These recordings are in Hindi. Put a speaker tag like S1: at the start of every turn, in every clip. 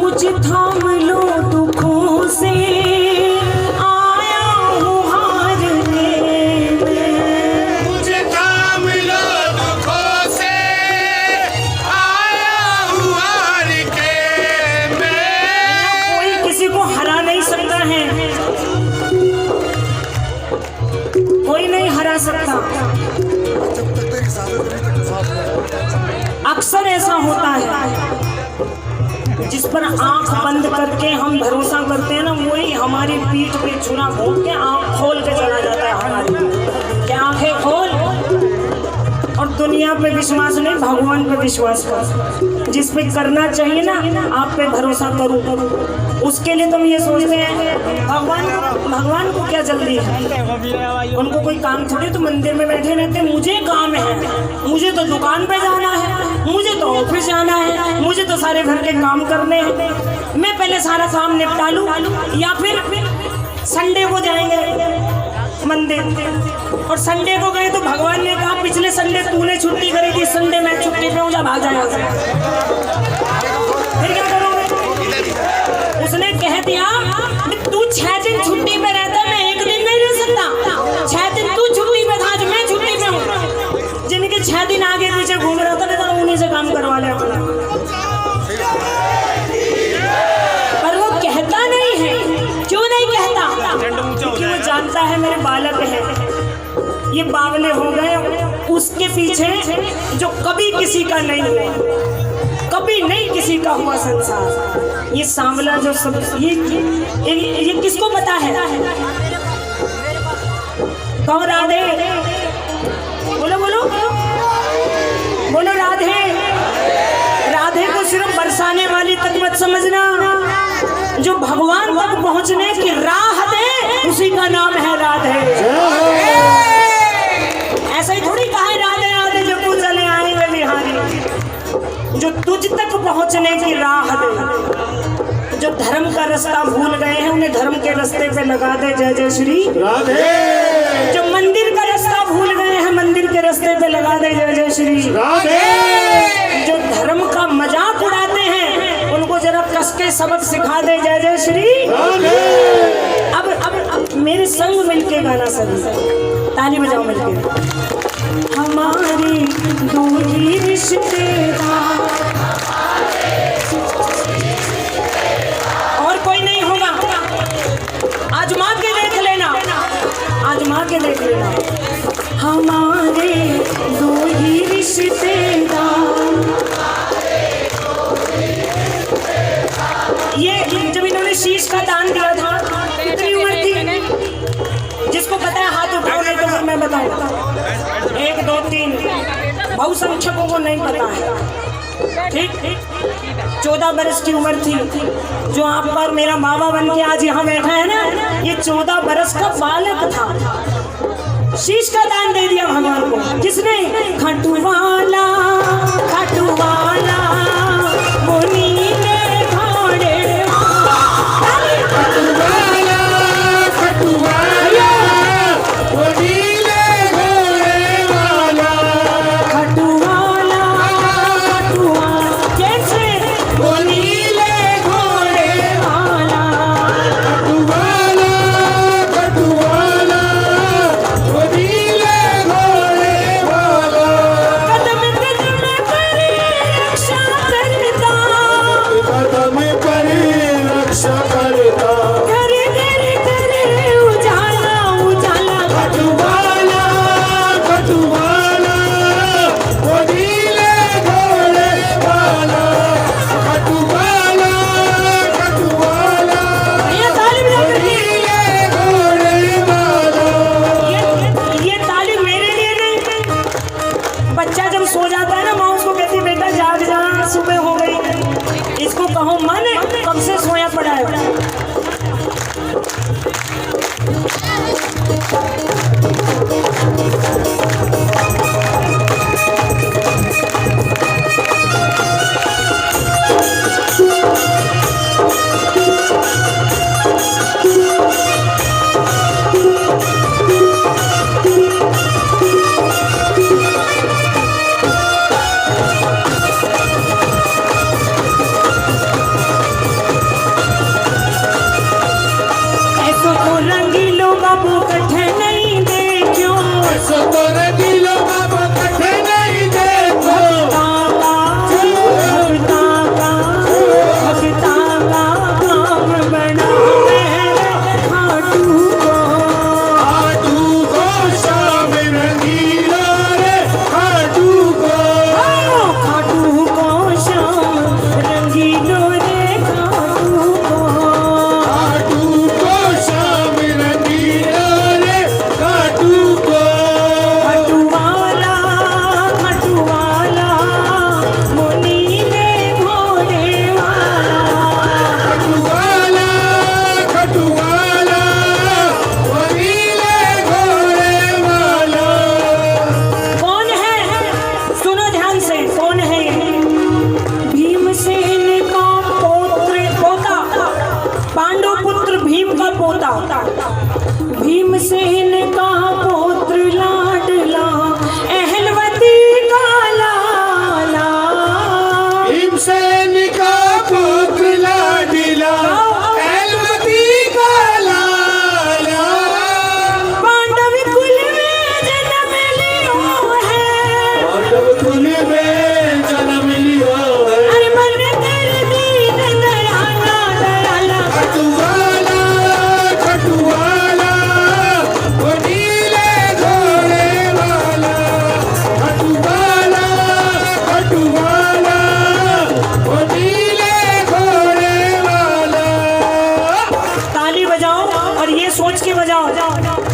S1: मुझे थाम लो दुखों से, आया हूँ हार के मैं।
S2: मुझे थाम लो दुखों से, आया हूँ हार के मैं।
S1: कोई किसी को हरा नहीं सकता है, कोई नहीं हरा सकता। अक्सर ऐसा होता है, जिस पर आंख बंद करके हम भरोसा करते हैं ना, वही हमारी पीठ पे छुरा भोंक के आंख खोल के चला जाता है हमारी। क्या आंखें खोल और दुनिया पे विश्वास नहीं, भगवान पे विश्वास कर। जिस पे करना चाहिए ना, आप पे भरोसा करूँ, उसके लिए तुम ये सोचते हैं भगवान को क्या जल्दी है, उनको कोई काम थोड़ी, तो मंदिर में बैठे रहते। मुझे काम है, मुझे तो दुकान पे जाना है, मुझे तो ऑफिस जाना है, मुझे तो सारे घर के काम करने हैं। मैं पहले सारा काम निपटा लूं, या फिर संडे को जाएंगे मंदिर, और संडे को गए तो भगवान ने कहा पिछले संडे तूने छुट्टी करी थी, संडे मैं छुट्टी पे हूँ, जा भाग जाएगा। फिर क्या करोगे? उसने कह दिया तू 6 दिन छुट्टी पे रहता है, मैं 1 दिन नहीं रह सकता। 6 दिन तू छुट्टी पे था, आज मैं छुट्टी पे हूँ। जिनके 6 दिन आगे पीछे घूम रहा था, तो उन्हीं से काम करवा ले अपना। पर वो कहता नहीं है। क्यों नहीं कहता? क्योंकि वो जानता है मेरे बालक है, ये बावले हो गए उसके पीछे, जो कभी किसी का नहीं हुआ, कभी नहीं किसी का हुआ संसार। ये सांवला जो सब ये किसको पता है? कौन? राधे बोलो बोलो बोलो, राधे। राधे को सिर्फ बरसाने वाली तक मत समझना, जो भगवान तक पहुंचने की राह दे उसी का नाम है राधे। ऐसा ही थोड़ी कहा है राधे राधे जब तू चले आएंगे बिहारी। जो तुझ तक पहुंचने की राह दे, जो धर्म का रास्ता भूल गए हैं उन्हें धर्म के रास्ते पे लगा दे जय जय श्री राधे। जो मंदिर का रास्ता भूल गए हैं मंदिर के रास्ते पे लगा दे जय जय श्री राधे। जो धर्म का मजाक उड़ाते हैं उनको जरा कस के सबक सिखा दे जय जय श्री राधे। अब मेरे संग मिलके गाना सभी, ताली बजाओ मिलके। हमारे दो ही रिश्तेदार, और कोई नहीं होगा। आजमा के देख लेना, आजमा के देख लेना। हमारे दो ही रिश्तेदार, ये जब इन्होंने शीश का दान दिया था कितनी उम्र थी? जिसको पता है हाथ उठाओ, नहीं तो फिर मैं बताऊँ। 1 2 3, बहुसंख्यकों को नहीं पता है। ठीक 14 बरस की उम्र थी। जो आप पर मेरा मामा बन के आज यहाँ बैठा है ना, ये 14 बरस का बालक था। शीश का दान दे दिया भगवान को। किसने? खटुवाला खटुवाला मुनि ने घोड़े
S2: खटुवाला खटुवाला मुनि ने घोड़े वाला।
S1: खटुवाला खटुवाला कैसे?
S2: मुनि ने घोड़े
S1: वाला
S2: खटुवाला खटुवाला मुनि ने घोड़े वाला।
S1: कदम कदम पर रक्षा करता,
S2: कदम पर रक्षा करता,
S1: घर घर घर उजाला उजाला।
S2: खटुवाला खटुवाला मुनि ने घोड़े वाला। खटुवाला खटुवाला
S1: ये ताली बजा
S2: मुनि
S1: करके,
S2: ने घोड़े वाला।
S1: ये ताली मेरे लिए नहीं। बच्चा जब सो जाता है ना, माँ उसको कहती है बेटा जाग जा, सुबह हो गई। इसको कहो माँ ने कब से सोया पड़ा है।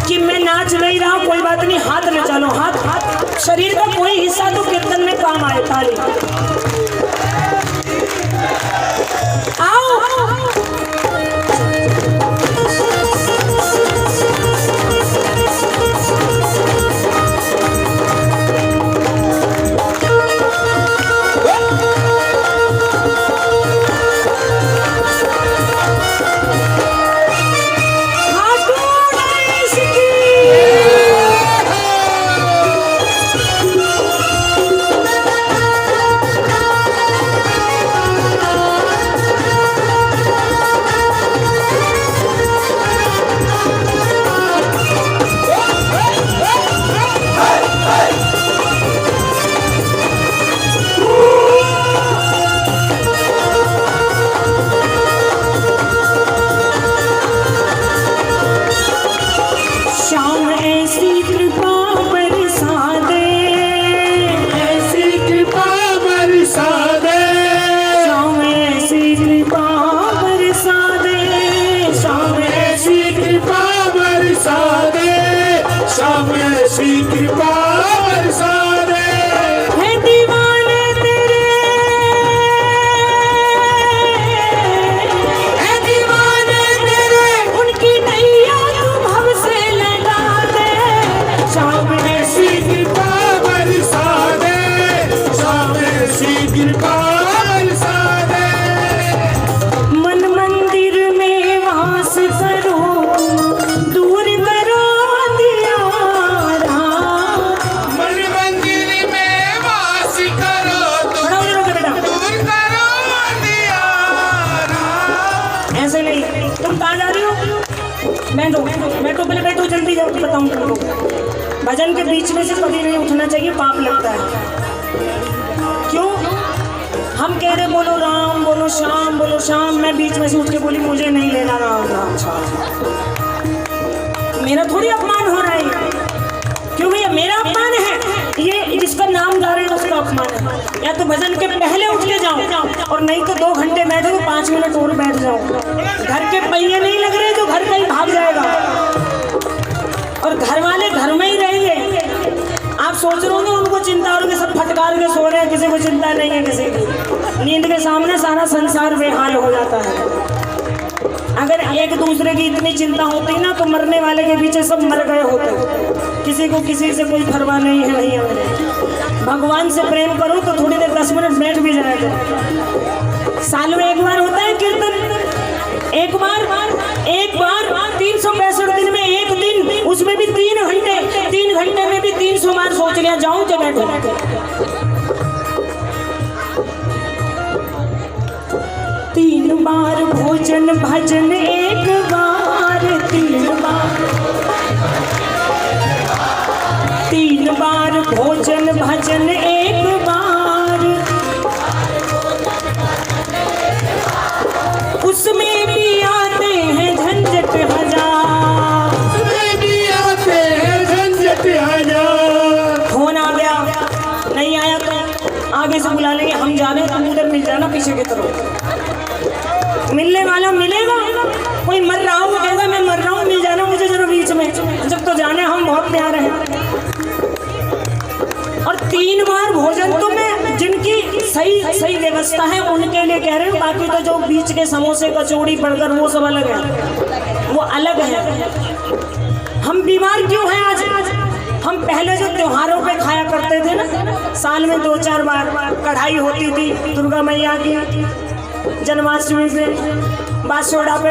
S1: कि मैं नाच नहीं रहा, कोई बात नहीं, हाथ में चलो, हाथ शरीर का कोई हिस्सा तो कीर्तन में काम आए। ताली आओ। भजन के बीच में से कभी नहीं उठना चाहिए, पाप लगता है। क्यों? हम कह रहे बोलो राम, बोलो श्याम, बोलो श्याम, मैं बीच में से उठ के बोली मुझे नहीं लेना राम राम श्याम। मेरा थोड़ी अपमान हो रहा है। क्यों भैया? मेरा अपमान है, ये जिसका नाम गा रहे हैं उसका अपमान है। या तो भजन के पहले उठ के जाओ, और नहीं तो 2 घंटे बैठे तो 5 मिनट और बैठ जाओ। घर के पहिए नहीं लग रहे तो घर का ही भाग जाएगा, और घर वाले घर में ही रहेंगे। आप सोच रहे होंगे उनको चिंता होगी, सब फटकार के सो रहे हैं, किसी को चिंता नहीं है। किसी की नींद के सामने सारा संसार बेहाल हो जाता है। अगर एक दूसरे की इतनी चिंता होती ना तो मरने वाले के पीछे सब मर गए होते। किसी को किसी से कोई परवाह नहीं है भैया। भगवान से प्रेम करो तो थोड़ी देर 10 मिनट बैठ भी जाएगा। साल में एक बार होता है कीर्तन, एक बार 365 दिन में एक दिन, उसमें भी 3 घंटे। 3 घंटे में भी 300 बार सोच लिया जाऊं कि बैठो। 3 बार भोजन भजन एक बार, 3 बार भोजन भजन एक बार, उसमें भी आते हैं झंझट हजार, फोन आ गया, नहीं आया तो आगे से बुला लेंगे, हम जा रहे हैं, तुम उधर मिल जाना पीछे की तरफ। मिलने वाला मिलेगा, कोई मर रहा हो कहेगा मैं मर रहा हूँ, मिल जाना मुझे जरा बीच में, जब तो जाने हम बहुत प्यारे हैं। और 3 बार भोजन तो मैं जिनकी सही व्यवस्था है उनके लिए कह रहे हूँ, बाकी तो जो बीच के समोसे कचौड़ी बर्गर वो सब अलग है, वो अलग है। हम बीमार क्यों हैं आज? हम पहले जो त्योहारों पे खाया करते थे ना, साल में 2-4 बार कढ़ाई होती थी, दुर्गा मैया की जन्माष्टमी पे, बासोड़ा पे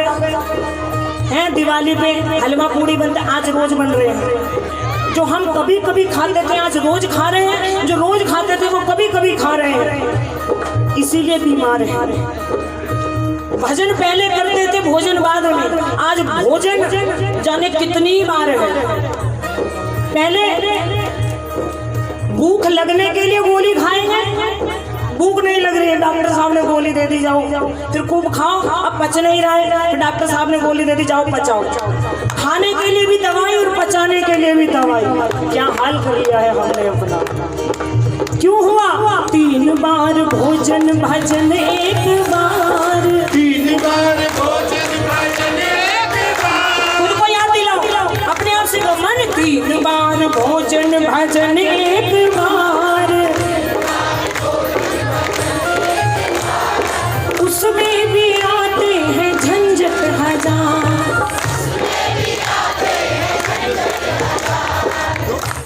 S1: हैं, दिवाली पे हलवा पूड़ी बनते, आज रोज बन रहे हैं। जो हम कभी कभी खाते थे आज रोज खा रहे हैं, जो रोज खाते थे वो कभी कभी खा रहे हैं, इसीलिए बीमार है। भजन पहले करते थे, भोजन बाद में, आज भोजन जाने कितनी बार है। पहले भूख लगने के लिए गोली खाएंगे, भूख नहीं लग रही है, डॉक्टर साहब ने गोली दे दी, जाओ फिर खूब खाओ, अब पच नहीं रहा है, डॉक्टर साहब ने गोली दे दी, जाओ पचाओ। खाने के लिए भी दवाई और पचाने के लिए भी दवाई, क्या हाल कर लिया है हमने अपना। क्यों हुआ? 3 बार भोजन भजन एक बार,
S2: 3 बार भोजन भजन एक बार,
S1: खुद को याद दिलाओ।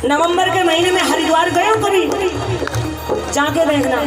S1: नवंबर के महीने में हरिद्वार गए हो कभी? जाके देखना,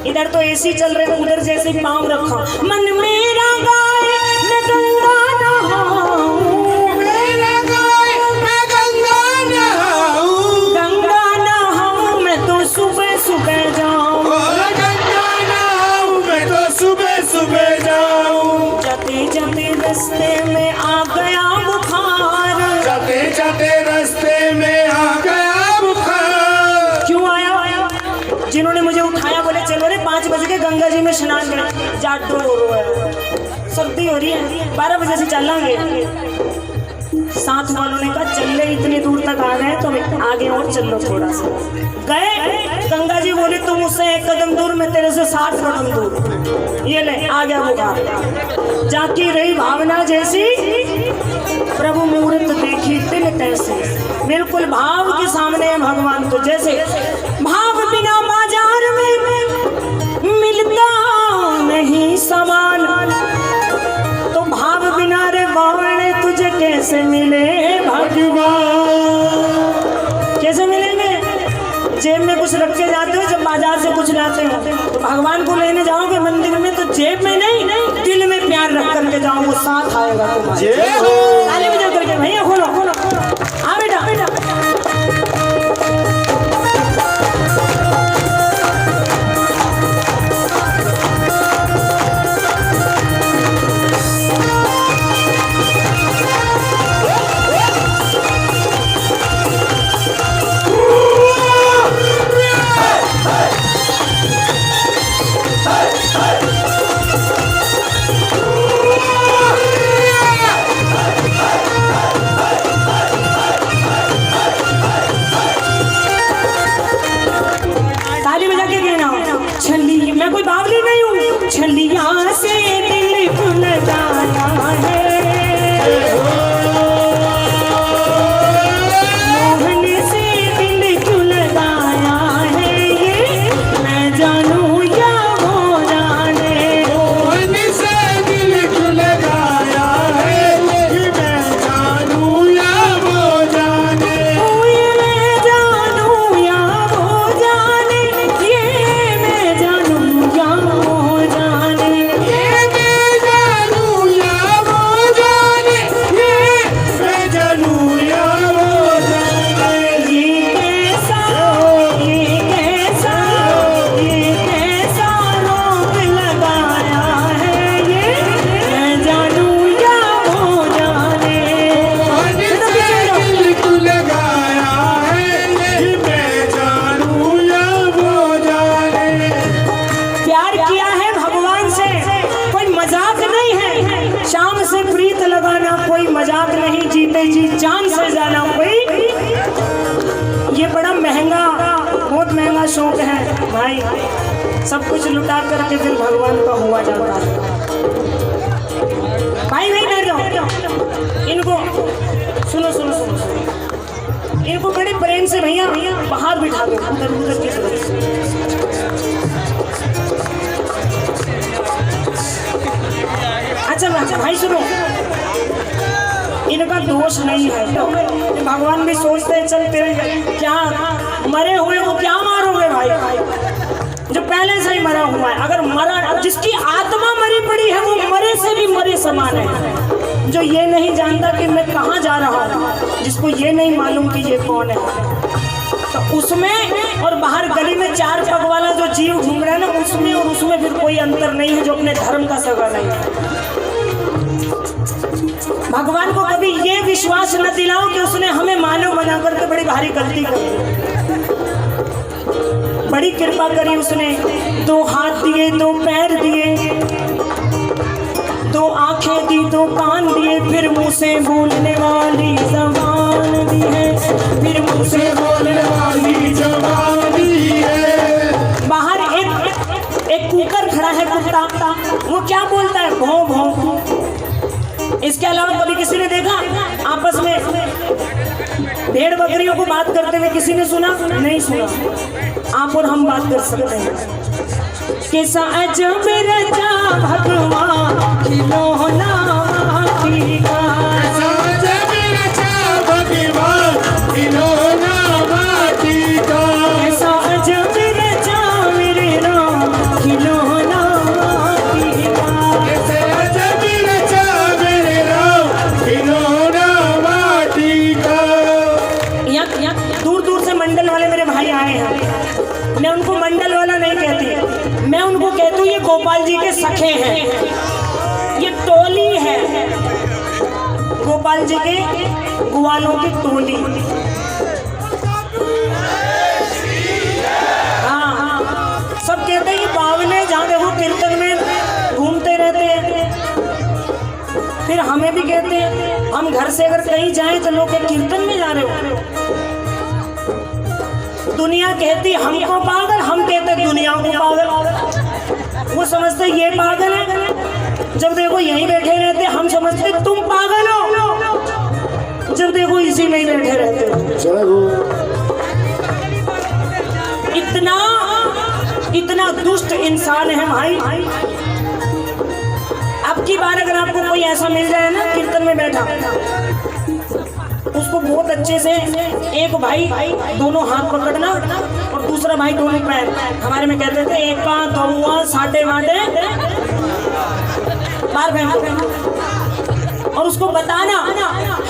S1: इधर तो एसी चल रहे, उधर जैसे पाँव रखा, मन मेरा गाए मैं गंगा नहाऊं,
S2: मेरा गाय मैं गंगा नहाऊं,
S1: गंगा नहाऊं मैं तो सुबह सुबह जाऊं,
S2: गंगा नहाऊं मैं तो सुबह सुबह जाऊं।
S1: जाते जाते रास्ते में आ गया बुखार,
S2: जाते जाते रास्ते में आ गया बुखार।
S1: क्यों आया? जिन्होंने मुझे उठाया बोले चलो रे 5 बजे के गंगा जी में स्नान करें। जाटो हो रहा है, सर्दी हो रही है, 12 बजे से चलेंगे। साथ वालों ने कहा चल ले, इतनी दूर तक आ गए तो आगे और चल लो थोड़ा सा। गए, गंगा जी बोले तुम मुझसे 1 कदम दूर, मैं तेरे से 60 कदम दूर। ये ले आ गया बुखार। जाकी रही भावना जैसी, प्रभु मुहूर्त देखी तिल तैसे, बिल्कुल भाव के सामने है भगवान। तो जैसे भाव बिना बाजार में मिलता नहीं सामान, तो भाव बिना रे बावड़े तुझे कैसे मिले भगवान? कैसे मिलेंगे? जेब में कुछ रख के जाते हो, जब बाजार से कुछ लाते हो तो भगवान को लेने जाओगे मंदिर में तो जेब में नहीं, दिल में प्यार रख करके जाओ, वो साथ आएगा तुम्हारे।
S2: जय हो।
S1: ताली बजा करके भैया खोलो खोलो, हाँ बेटा बेटा। छली, मैं कोई बावली नहीं हूँ, छलिया से दिल खुल जाना है, मोहन से दिल खुल गाया है, ये मैं जानूं या वो जाने,
S2: मोहन से दिल खुल गाया है, ये मैं जानूं या वो जाने,
S1: ये मैं जानूं या वो जाने, ये मैं जानूं या वो जाने,
S2: ये मैं जानूं या वो जाने, ये मैं जानूं या वो जाने।
S1: ये कैसा रोग लगाया है, ये मैं जानूं या वो जाने।
S2: मोहन से दिल खुल गाया है, ये मैं जानूं या वो जाने।
S1: प्यार किया है भगवान से, कोई मजाक नहीं है, शाम से प्रीत लगाना कोई मजाक नहीं, जीते जी जान से जाना कोई, ये बड़ा महंगा, बहुत महंगा शौक है भाई। सब कुछ लुटा करके फिर भगवान का हुआ जाता है। भाई नहीं डर जाओ, इनको सुनो सुनो सुनो सुनो, इनको बड़े प्रेम से भैया बाहर बिठा दो, उधर उधर की तरफ। अच्छा भाई सुनो, इनका दोष नहीं है, तो भगवान भी सोचते हैं चल तेरे क्या मरे हुए को क्या मारोगे भाई, जो पहले से ही मरा हुआ है। अगर मरा, जिसकी आत्मा मरी पड़ी है वो मरे से भी मरे समान है। जो ये नहीं जानता कि मैं कहाँ जा रहा हूँ, जिसको ये नहीं मालूम कि ये कौन है, तो उसमें और बाहर गली में 4 पग वाला जो जीव घूम रहा है ना, उसमें और उसमें फिर कोई अंतर नहीं है, जो अपने धर्म का सगा नहीं है। भगवान को कभी ये विश्वास न दिलाओ कि उसने हमें मानव बना करके बड़ी भारी गलती कर दी। बड़ी कृपा करी उसने, 2 हाथ दिए, 2 पैर दिए, 2 आंखें दी, 2 कान दिए, फिर मुंह से बोलने वाली ज़बान दी है, फिर मुंह से
S2: बोलने वाली जबान दी है।
S1: बाहर एक कुकर खड़ा है कुत्ता, वो क्या बोलता है? भौं भौं। इसके अलावा कभी किसी ने देखा आपस में भेड़ बकरियों को बात करते हुए किसी ने सुना? नहीं सुना। आप और हम बात कर सकते हैं। कैसा अजब रचा भगवान खिलौना माटी का,
S2: कैसा अजब रचा भगवान खिलौना
S1: गोपाल जी के ग्वालों की टोली। हाँ हाँ, सब कहते हैं कि बावले जहाँ देखो कीर्तन में घूमते रहते हैं। फिर हमें भी कहते हैं, हम घर से अगर कहीं जाएं तो लोग कीर्तन में जा रहे हो। दुनिया कहती हमको पागल, हम कहते दुनिया को पागल। वो समझते ये पागल है, जब देखो यहीं बैठे रहते। हम समझते तुम पागल हो, जब देखो इसी में ही बैठे रहते हो। इतना दुष्ट इंसान है भाई। अब की बार अगर आपको कोई ऐसा मिल जाए ना कीर्तन में बैठा, उसको बहुत अच्छे से एक भाई दोनों हाथ पकड़ना और दूसरा भाई दोनों पैर। हमारे में कहते थे एक का दौआ साटे वाटे बार फेंको, और उसको बताना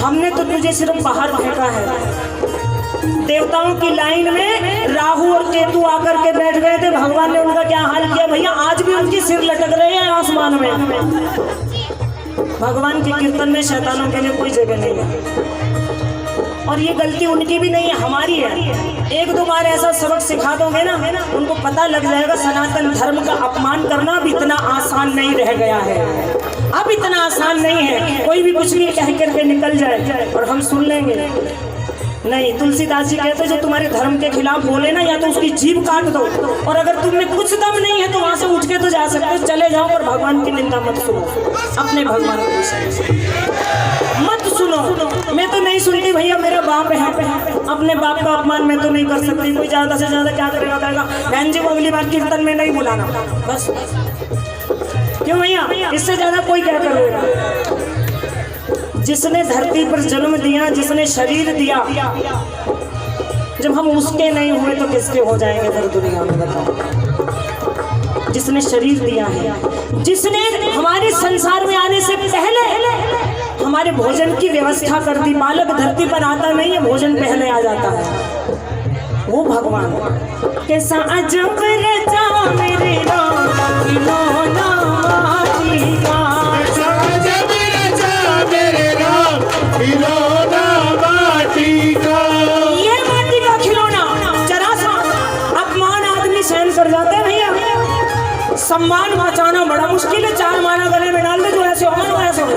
S1: हमने तो तुझे सिर्फ बाहर फेंका है। देवताओं की लाइन में राहु और केतु आकर के बैठ गए थे, भगवान ने उनका क्या हाल किया भैया, आज भी उनके सिर लटक रहे हैं आसमान में। भगवान के कीर्तन में शैतानों के लिए कोई जगह नहीं है, और ये गलती उनकी भी नहीं है, हमारी है। एक दो बार ऐसा सबक सिखा दोगे ना, उनको पता लग जाएगा सनातन धर्म का अपमान करना अब इतना आसान नहीं रह गया है। अब इतना आसान नहीं है, कोई भी कुछ भी कह करके निकल जाए और हम सुन लेंगे। नहीं, तुलसीदास जी कहते जो तुम्हारे धर्म के खिलाफ बोले ना, या तो उसकी जीभ काट दो, और अगर तुम में कुछ दम नहीं है तो वहां से उठ के तो जा सकते हो, चले जाओ, और भगवान की निंदा मत सुनो। अपने भगवान को मत सुनो। मैं तो नहीं सुनती भैया, मेरा बाप है, अपने बाप का अपमान मैं तो नहीं कर सकती। कोई ज्यादा से ज्यादा क्या करेगा, कहेगा बहन जी को अगली बार कीर्तन में नहीं बुलाना, बस। क्यों भैया, इससे ज्यादा कोई क्या करेगा। जिसने धरती पर जन्म दिया, जिसने शरीर दिया, जब हम उसके नहीं हुए तो किसके हो जाएंगे फिर दुनिया में, बताओ। जिसने शरीर दिया है, जिसने हमारे संसार में आने से पहले हमारे भोजन की व्यवस्था कर दी। बालक धरती पर आता नहीं है, भोजन पहले आ जाता है, वो भगवान। कैसा अजब रचा मेरे ये माटी का खिलौना, जरा सा अपमान आदमी सहन कर जाते हैं भैया। सम्मान बचाना बड़ा मुश्किल है, 4 माला गले में डाल दे जो ऐसे होगा वैसे हो।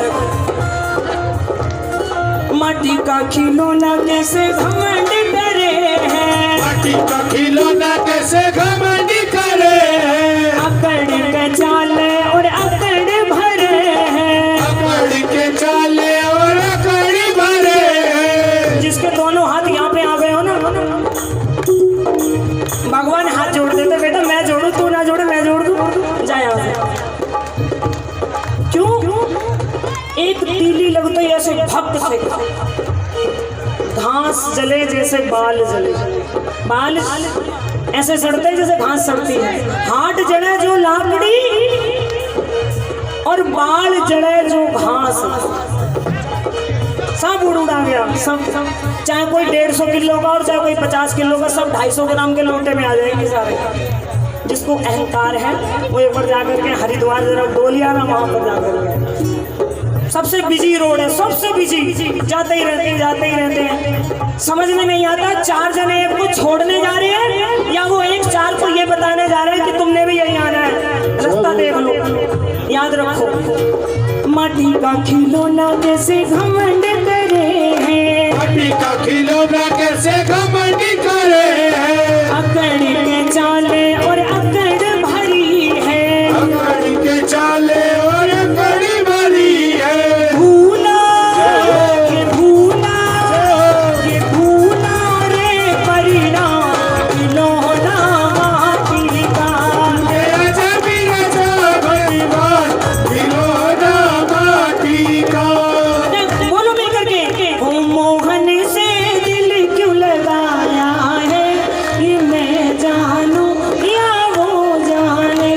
S1: माटी का खिलौना कैसे घमंड करे हैं,
S2: माटी का खिलौना कैसे घमंड करे हैं,
S1: अकड़ के चाले और अकड़ भरे हैं,
S2: अकड़ के चाले और अकड़ भरे हैं।
S1: जिसके दोनों हाथ यहाँ पे आ गए हो ना, भगवान हाथ जोड़ देते, बेटा मैं जोड़ू तू ना जोड़े, मैं जोड़ दूं, जा यहाँ से। क्यों? एक तीली लगते ही ऐसे भक्त से घास जले जैसे बाल जले, बाल ऐसे सड़ते जैसे घास सड़ती है। हाथ जड़े जो लाकड़ी और बाल जड़े जो घास, सब उड़ा गया। सब चाहे कोई 150 किलो का और चाहे कोई 50 किलो का, सब 250 ग्राम के लोटे में आ जाएंगे सारे। जिसको अहंकार है वो एक बार जाकर के हरिद्वार जरा डोलिया ना, वहां पर जाकर के सबसे बिजी रोड है, सबसे बिजी, जाते ही रहते हैं। समझ में नहीं आता 4 जने एक को छोड़ने जा रहे हैं या वो एक 4 को ये बताने जा रहे हैं कि तुमने भी यही आना है, रास्ता देख लो। याद रखो, माटी का खिलौना कैसे घमंड करे हैं,
S2: माटी का खिलौना कैसे घमंड करे हैं,
S1: अकड़ के चाले और अकड़ भरी है,
S2: अकड़ के चाले और अकड़ भरी है।
S1: भूला ये भूला रे परिणाम, खिलौना माटी का। बोलो मिलकर के, ओ मोहन से दिल क्यों लगाया है, ये मैं जानूं या वो जाने।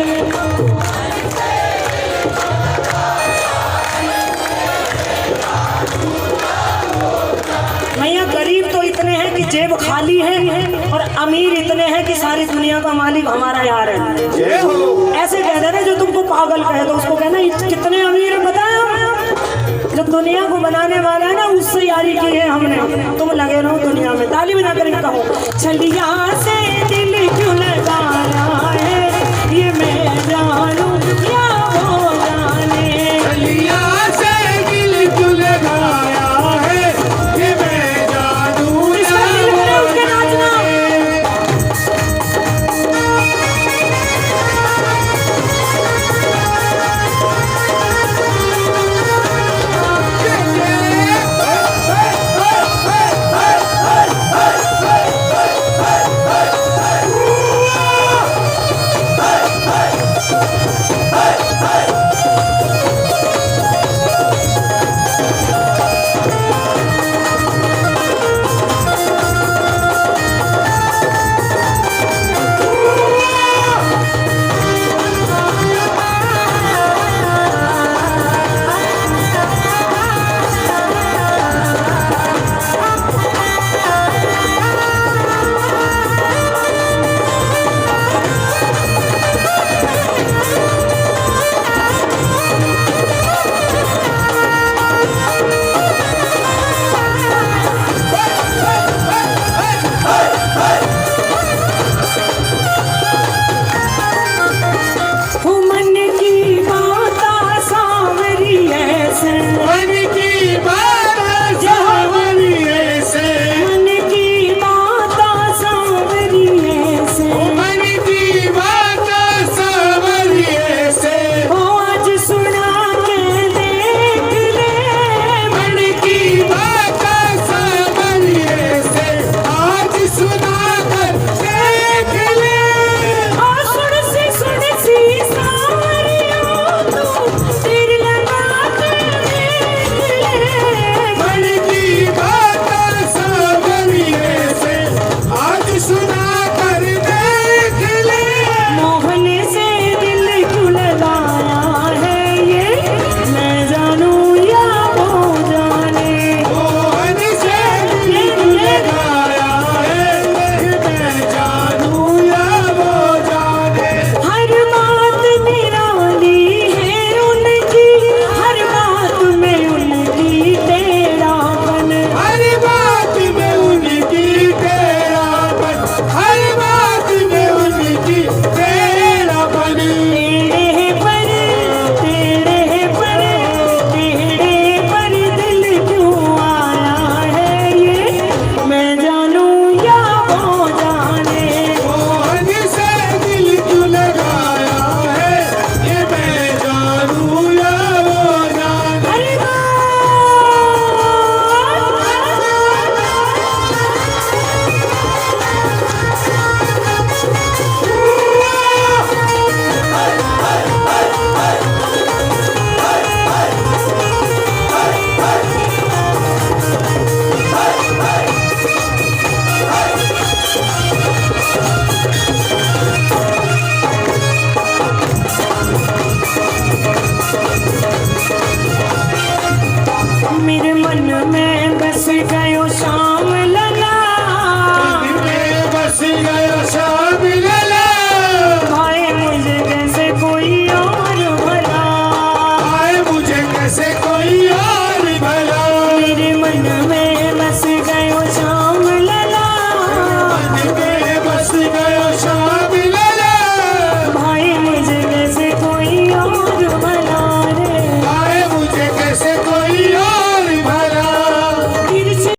S1: भैया गरीब तो इतने हैं कि जेब खाली है, और अमीर इतने हैं कि सारी दुनिया का मालिक हमारा यार है। ऐसे कहते हैं जो तुमको पागल कहे तो उसको कहना कितने अमीर है बताया। जो दुनिया को बनाने वाला है ना, उससे यारी की है हमने। तुम लगे रहो दुनिया में। ताली बजा कर कहो, छलिया से दिल क्यों लगाया है ये मैं जानू